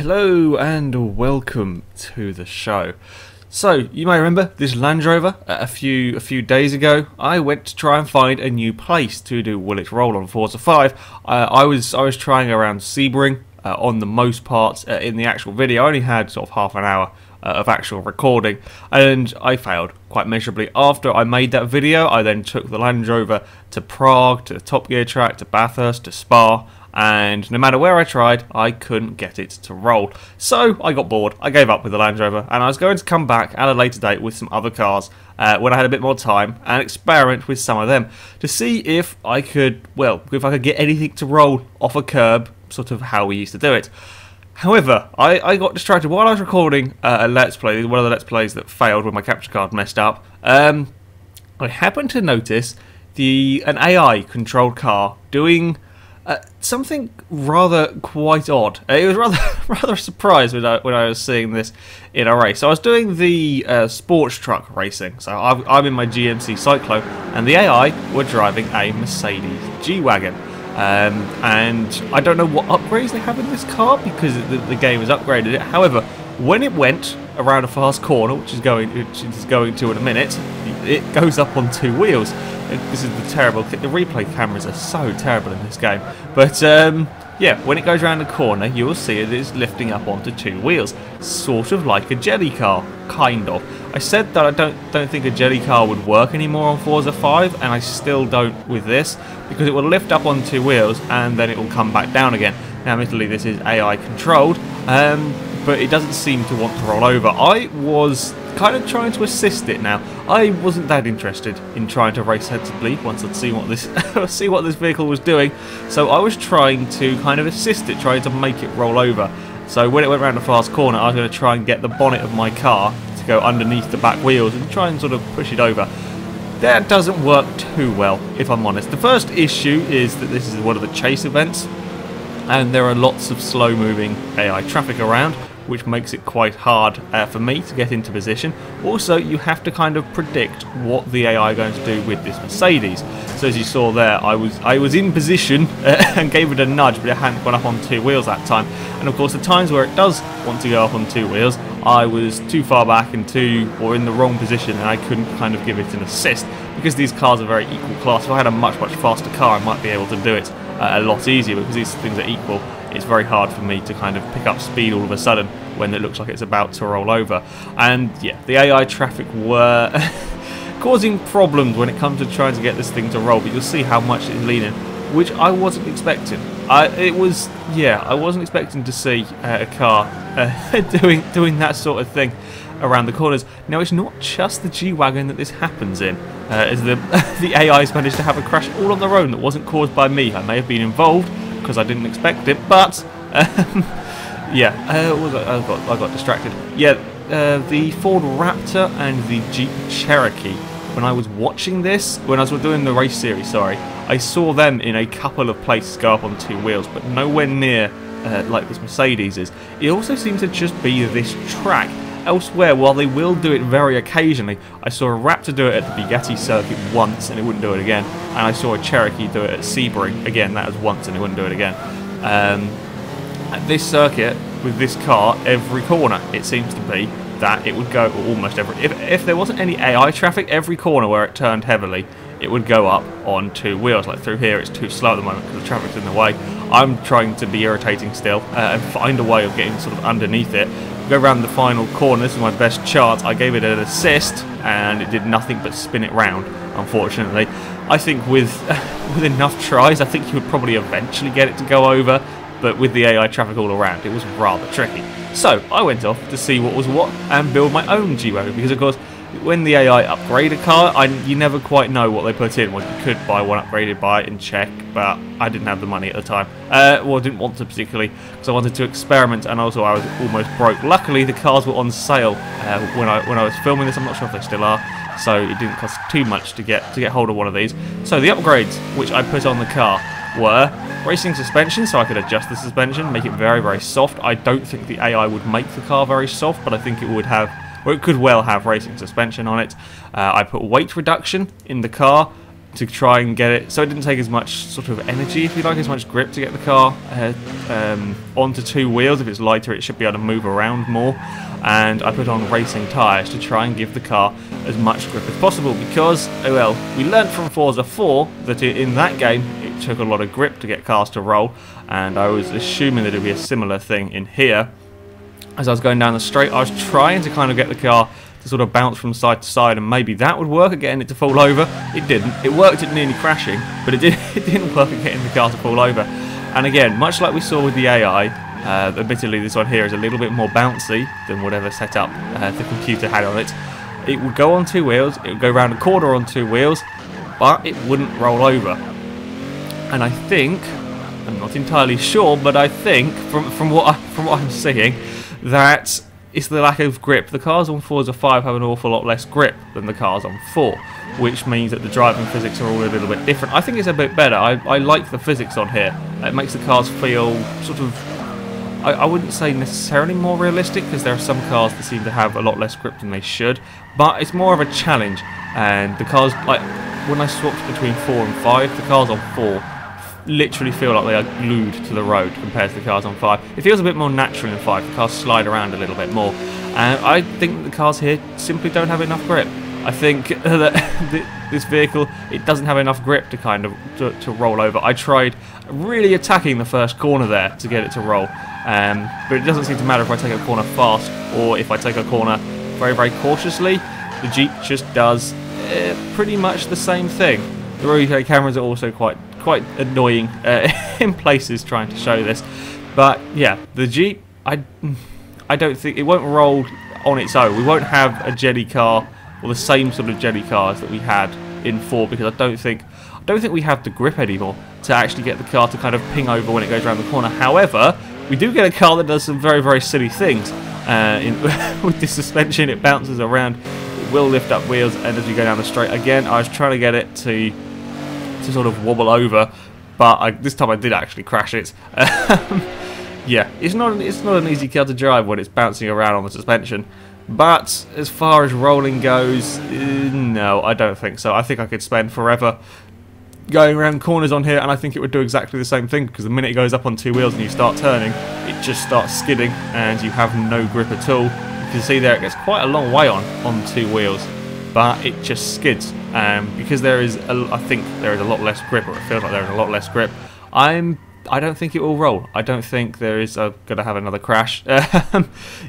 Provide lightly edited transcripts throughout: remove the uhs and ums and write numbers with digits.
Hello and welcome to the show. So you may remember this Land Rover. A few days ago, I went to try and find a new place to do Will It Roll on Forza 5. I was trying around Sebring on the most part in the actual video. I only had sort of half an hour of actual recording, and I failed quite miserably. After I made that video, I then took the Land Rover to Prague, to the Top Gear track, to Bathurst, to Spa, and no matter where I tried, I couldn't get it to roll. So I got bored, I gave up with the Land Rover, and I was going to come back at a later date with some other cars when I had a bit more time and experiment with some of them to see if I could, well, if I could get anything to roll off a curb, sort of how we used to do it. However, I got distracted while I was recording a Let's Play, one of the Let's Plays that failed when my capture card messed up. I happened to notice an AI-controlled car doing something rather quite odd. It was rather a surprise when I was seeing this in a race. So I was doing the sports truck racing. So I'm in my GMC Cyclone, and the AI were driving a Mercedes G-Wagon. And I don't know what upgrades they have in this car because the game has upgraded it. However, when it went around a fast corner, which is going to in a minute, it goes up on two wheels. This is the terrible thing. The replay cameras are so terrible in this game. But yeah, when it goes around the corner, you will see it is lifting up onto two wheels, sort of like a jelly car, kind of. I said that I don't think a jelly car would work anymore on Forza 5, and I still don't with this, because it will lift up on two wheels and then it will come back down again. Now, admittedly, this is AI controlled, but it doesn't seem to want to roll over. I was kind of trying to assist it now. I wasn't that interested in trying to race sensibly once I'd seen what this vehicle was doing, so I was trying to kind of assist it, trying to make it roll over. So when it went around a fast corner, I was going to try and get the bonnet of my car to go underneath the back wheels and try and sort of push it over. That doesn't work too well, if I'm honest. The first issue is that this is one of the chase events, and there are lots of slow-moving AI traffic around, which makes it quite hard for me to get into position. Also, you have to kind of predict what the AI are going to do with this Mercedes. So as you saw there, I was in position and gave it a nudge, but it hadn't gone up on two wheels that time. And of course, the times where it does want to go up on two wheels, I was too far back and in the wrong position, and I couldn't kind of give it an assist. Because these cars are very equal class, if I had a much faster car, I might be able to do it a lot easier, because these things are equal. It's very hard for me to kind of pick up speed all of a sudden when it looks like it's about to roll over. And yeah, the AI traffic were causing problems when it comes to trying to get this thing to roll, but you'll see how much it's leaning, which I wasn't expecting. I wasn't expecting to see a car doing that sort of thing around the corners. Now, it's not just the G-Wagon that this happens in, as the AI's managed to have a crash all on their own that wasn't caused by me. I may have been involved because I didn't expect it, but yeah, I got distracted. Yeah, the Ford Raptor and the Jeep Cherokee, when I was watching this, when I was doing the race series, sorry, I saw them in a couple of places go up on two wheels, but nowhere near like this Mercedes is. It also seems to just be this track. Elsewhere, while they will do it very occasionally, I saw a Raptor do it at the Bugatti circuit once and it wouldn't do it again, and I saw a Cherokee do it at Sebring, again, that was once and it wouldn't do it again. At this circuit, with this car, every corner, it seems to be that it would go almost every... If there wasn't any AI traffic, every corner where it turned heavily, it would go up on two wheels. Like through here, it's too slow at the moment because the traffic's in the way. I'm trying to be irritating still and find a way of getting sort of underneath it. Go around the final corner. This is my best chance. I gave it an assist and it did nothing but spin it round, unfortunately. I think with enough tries, I think you would probably eventually get it to go over, but with the AI traffic all around, it was rather tricky. So I went off to see what was what and build my own G-Wagon, because of course when the AI upgrade a car, you never quite know what they put in. Well, you could buy one upgraded, buy it and check, but I didn't have the money at the time. Well, I didn't want to particularly, because I wanted to experiment, and also I was almost broke. Luckily, the cars were on sale when I was filming this. I'm not sure if they still are, so it didn't cost too much to get hold of one of these. So the upgrades which I put on the car were racing suspension, so I could adjust the suspension, make it very soft. I don't think the AI would make the car very soft, but I think it would have, or it could well have racing suspension on it. I put weight reduction in the car, to try and get it so it didn't take as much sort of energy, if you like, as much grip to get the car onto two wheels. If it's lighter, it should be able to move around more. And I put on racing tyres to try and give the car as much grip as possible, because, well, we learnt from Forza 4 that in that game it took a lot of grip to get cars to roll, and I was assuming that it would be a similar thing in here. As I was going down the straight, I was trying to kind of get the car to sort of bounce from side to side, and maybe that would work at getting it to fall over. It didn't. It worked at nearly crashing, but it didn't work at getting the car to fall over. And again, much like we saw with the AI, admittedly this one here is a little bit more bouncy than whatever setup the computer had on it. It would go on two wheels, it would go around a corner on two wheels, but it wouldn't roll over. And I think, I'm not entirely sure, but I think from what I'm seeing, that it's the lack of grip. The cars on Forza 5 have an awful lot less grip than the cars on 4, which means that the driving physics are all a little bit different. I think it's a bit better. I like the physics on here. It makes the cars feel sort of, I wouldn't say necessarily more realistic, because there are some cars that seem to have a lot less grip than they should, but it's more of a challenge. And the cars, like when I swapped between 4 and 5, the cars on 4 literally feel like they are glued to the road compared to the cars on 5. It feels a bit more natural in 5. The cars slide around a little bit more, and I think the cars here simply don't have enough grip. I think that this vehicle, it doesn't have enough grip to kind of to roll over. I tried really attacking the first corner there to get it to roll, but it doesn't seem to matter if I take a corner fast or if I take a corner very, very cautiously. The Jeep just does pretty much the same thing. The replay cameras are also quite annoying in places trying to show this, but yeah, the Jeep, I don't think it won't roll on its own. We won't have a jelly car or the same sort of jelly cars that we had in 4, because I don't think we have the grip anymore to actually get the car to kind of ping over when it goes around the corner. However, we do get a car that does some very, very silly things. With this suspension, it bounces around, it will lift up wheels, and as we go down the straight, again, I was trying to get it to sort of wobble over, but this time I did actually crash it. Yeah, it's not an easy car to drive when it's bouncing around on the suspension. But as far as rolling goes, no, I don't think so. I think I could spend forever going around corners on here, and I think it would do exactly the same thing, because the minute it goes up on two wheels and you start turning, it just starts skidding and you have no grip at all. You can see there it gets quite a long way on two wheels, but it just skids. Because I think there is a lot less grip, or it feels like there is a lot less grip. I don't think it will roll. I don't think there is going to have another crash.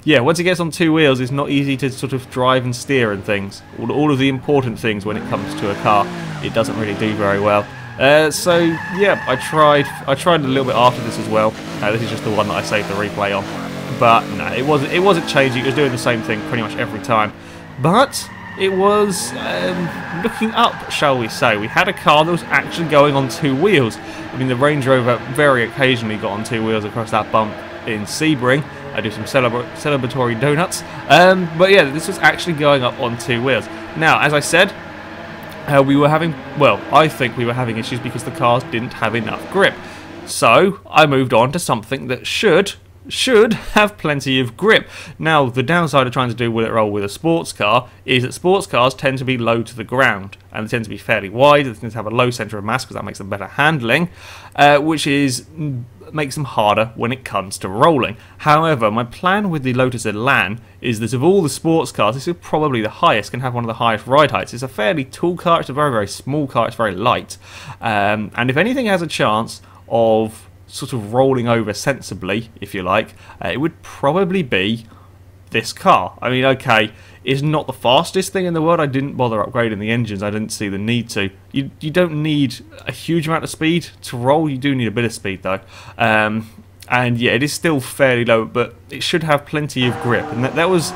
Yeah, once it gets on two wheels, it's not easy to sort of drive and steer and things. All of the important things when it comes to a car, it doesn't really do very well. So yeah, I tried a little bit after this as well. This is just the one that I saved the replay on. But no, it wasn't changing. It was doing the same thing pretty much every time. But it was looking up, shall we say. We had a car that was actually going on two wheels. I mean, the Range Rover very occasionally got on two wheels across that bump in Sebring. I do some celebratory donuts. But yeah, this was actually going up on two wheels. Now, as I said, I think we were having issues because the cars didn't have enough grip. So I moved on to something that should have plenty of grip. Now, the downside of trying to do Will It Roll with a sports car is that sports cars tend to be low to the ground, and they tend to be fairly wide. They tend to have a low centre of mass because that makes them better handling, which makes them harder when it comes to rolling. However, my plan with the Lotus Elan is that of all the sports cars, this is probably the highest, can have one of the highest ride heights. It's a fairly tall car, it's a very, very small car, it's very light, and if anything has a chance of sort of rolling over sensibly, if you like, it would probably be this car. I mean, okay, it's not the fastest thing in the world. I didn't bother upgrading the engines. I didn't see the need to. You don't need a huge amount of speed to roll. You do need a bit of speed though. And yeah, it is still fairly low, but it should have plenty of grip. And that was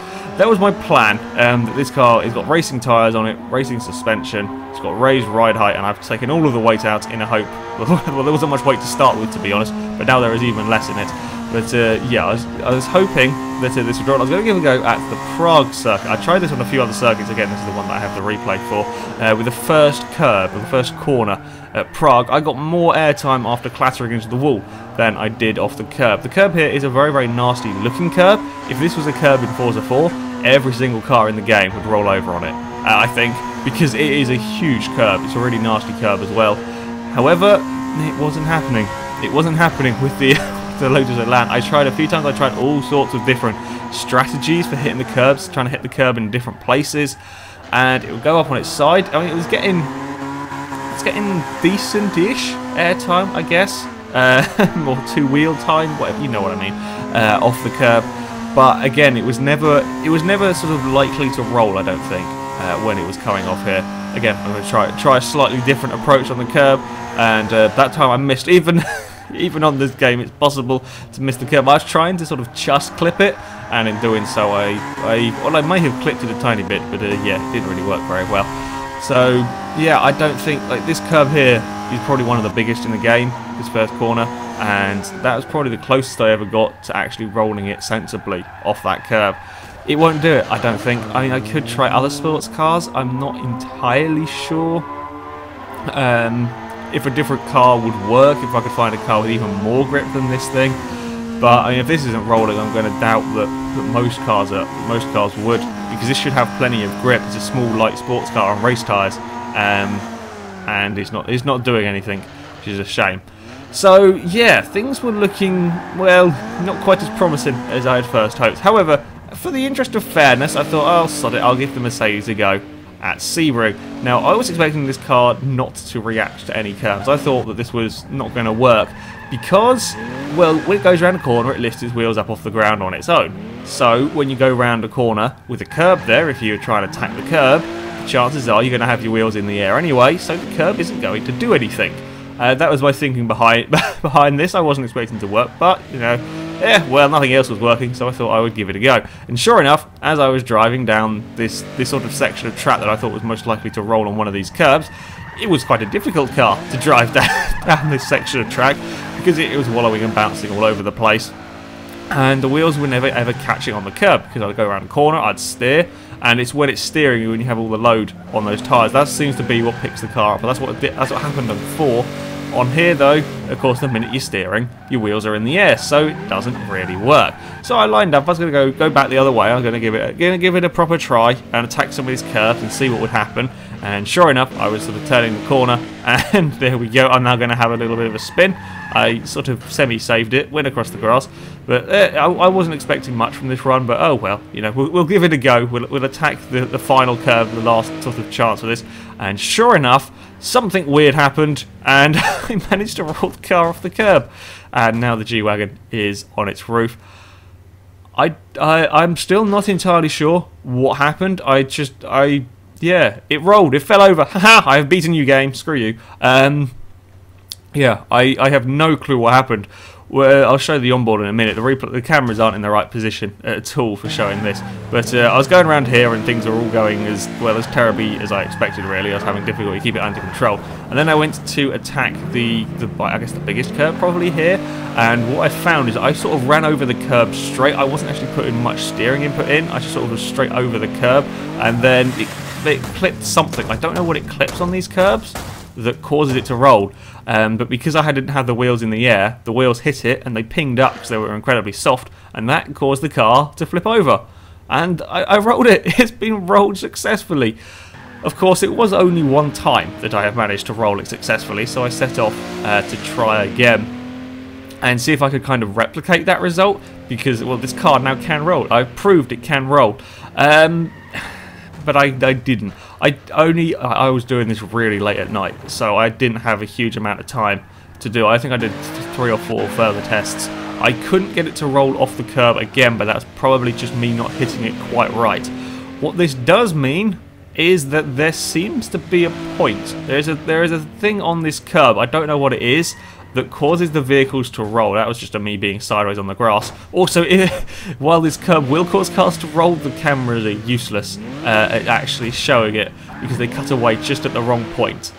my plan. That this car has got racing tyres on it, racing suspension, it's got raised ride height, and I've taken all of the weight out in a hope. Well, there wasn't much weight to start with, to be honest, but now there is even less in it. But yeah, I was hoping that this would roll. I was going to give a go at the Prague circuit. I tried this on a few other circuits. Again, this is the one that I have the replay for. With the first curb, with the first corner at Prague, I got more airtime after clattering into the wall than I did off the curb. The curb here is a very, very nasty looking curb. If this was a curb in Forza 4, every single car in the game would roll over on it. I think. because it is a huge curb. It's a really nasty curb as well. However, it wasn't happening. It wasn't happening with the the Lotus Elan. I tried a few times. I tried all sorts of different strategies for hitting the curbs, trying to hit the curb in different places, and it would go up on its side. I mean, it's getting decent-ish airtime, I guess, or two-wheel time, whatever, you know what I mean, off the curb. But again, it was never sort of likely to roll, I don't think, when it was coming off here. Again, I'm going to try a slightly different approach on the curb, and that time I missed. Even on this game, it's possible to miss the curb. I was trying to sort of just clip it, and in doing so, I may have clipped it a tiny bit, but yeah, it didn't really work very well. So yeah, I don't think, like, this curb here is probably one of the biggest in the game, this first corner, and that was probably the closest I ever got to actually rolling it sensibly off that curb. It won't do it, I don't think. I mean, I could try other sports cars. I'm not entirely sure if a different car would work, if I could find a car with even more grip than this thing. But I mean, if this isn't rolling, I'm going to doubt that most cars would, because this should have plenty of grip. It's a small, light sports car on race tyres, and it's not doing anything, which is a shame. So yeah, things were looking, well, not quite as promising as I had first hoped. However, for the interest of fairness, I thought, oh, sod it, I'll give the Mercedes a go at Sebring. Now, I was expecting this car not to react to any curbs. I thought that this was not going to work because, well, when it goes around a corner, it lifts its wheels up off the ground on its own. So, when you go round a corner with a curb there, if you're trying to attack the curb, the chances are you're going to have your wheels in the air anyway, so the curb isn't going to do anything. That was my thinking behind this. I wasn't expecting it to work, but, you know, yeah, well, nothing else was working, so I thought I would give it a go. And sure enough, as I was driving down this sort of section of track that I thought was most likely to roll on one of these curbs, it was quite a difficult car to drive down this section of track, because it was wallowing and bouncing all over the place. And the wheels were never ever catching on the curb, because I'd go around a corner, I'd steer, and it's when it's steering, when you have all the load on those tyres, that seems to be what picks the car up. But that's what happened before. On here though, of course, the minute you're steering, your wheels are in the air, so it doesn't really work. So I lined up. I was going to go back the other way. I was going to give it a proper try and attack some of these curves and see what would happen. And sure enough, I was sort of turning the corner, and there we go. I'm now going to have a little bit of a spin. I sort of semi-saved it, went across the grass, but I wasn't expecting much from this run. But oh well, you know, we'll give it a go. We'll attack the final curve, the last sort of chance of this. And sure enough, something weird happened, and I managed to roll the car off the curb. And now the G-Wagon is on its roof. I'm still not entirely sure what happened. Yeah, it rolled. It fell over. Haha, I have beaten you, game. Screw you. Yeah, I have no clue what happened. Well, I'll show the onboard in a minute. The cameras aren't in the right position at all for showing this. But I was going around here and things are all going as well as terribly as I expected, really. I was having difficulty to keep it under control. And then I went to attack I guess the biggest curb probably here. And what I found is I sort of ran over the curb straight. I wasn't actually putting much steering input in. I just sort of was straight over the curb. And then it clipped something. I don't know what it clips on these curbs that causes it to roll. But because I didn't have the wheels in the air, the wheels hit it and they pinged up because they were incredibly soft, and that caused the car to flip over. And I rolled it. It's been rolled successfully. Of course, it was only one time that I have managed to roll it successfully, so I set off to try again and see if I could kind of replicate that result, because, well, this car now can roll. I've proved it can roll. But I didn't. I was doing this really late at night, so I didn't have a huge amount of time to do. I think I did 3 or 4 further tests. I couldn't get it to roll off the curb again, but that's probably just me not hitting it quite right. What this does mean is that there seems to be a point. There is a thing on this curb, I don't know what it is, that causes the vehicles to roll. That was just me being sideways on the grass. Also, while this curb will cause cars to roll, the cameras are useless at actually showing it, because they cut away just at the wrong point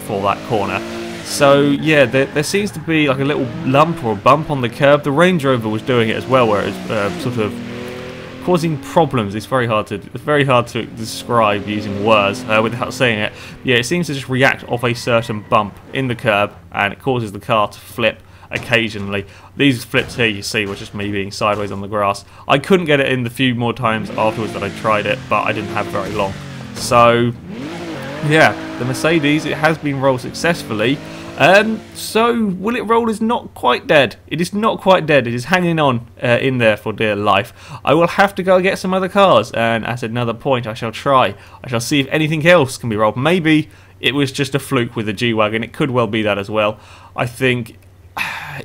for that corner. So yeah, there seems to be like a little lump or a bump on the curb. The Range Rover was doing it as well, where it's sort of causing problems. It's very hard to describe using words without saying it. Yeah, it seems to just react off a certain bump in the curb, and it causes the car to flip occasionally. These flips here you see were just me being sideways on the grass. I couldn't get it in the few more times afterwards that I tried it, but I didn't have very long. So Yeah, the Mercedes, it has been rolled successfully. So Will It Roll is not quite dead. It is not quite dead. It is hanging on in there for dear life. I will have to go get some other cars, and at another point I shall try. I shall see if anything else can be rolled. Maybe it was just a fluke with the G-Wagon. It could well be that as well. I think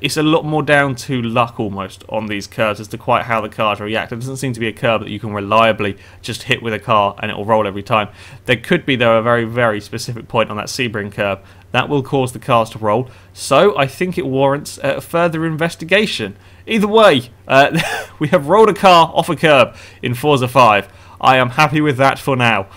it's a lot more down to luck almost on these curves as to quite how the cars react. It doesn't seem to be a curve that you can reliably just hit with a car and it will roll every time. There could be, though, a very, very specific point on that Sebring curve that will cause the cars to roll. So I think it warrants further investigation. Either way, we have rolled a car off a curb in Forza 5. I am happy with that for now.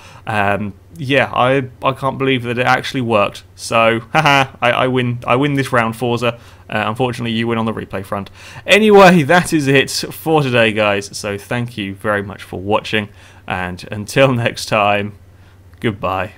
Yeah, I can't believe that it actually worked. So, haha, I win this round, Forza. Unfortunately, you win on the replay front. Anyway, that is it for today, guys. So thank you very much for watching, and until next time, goodbye.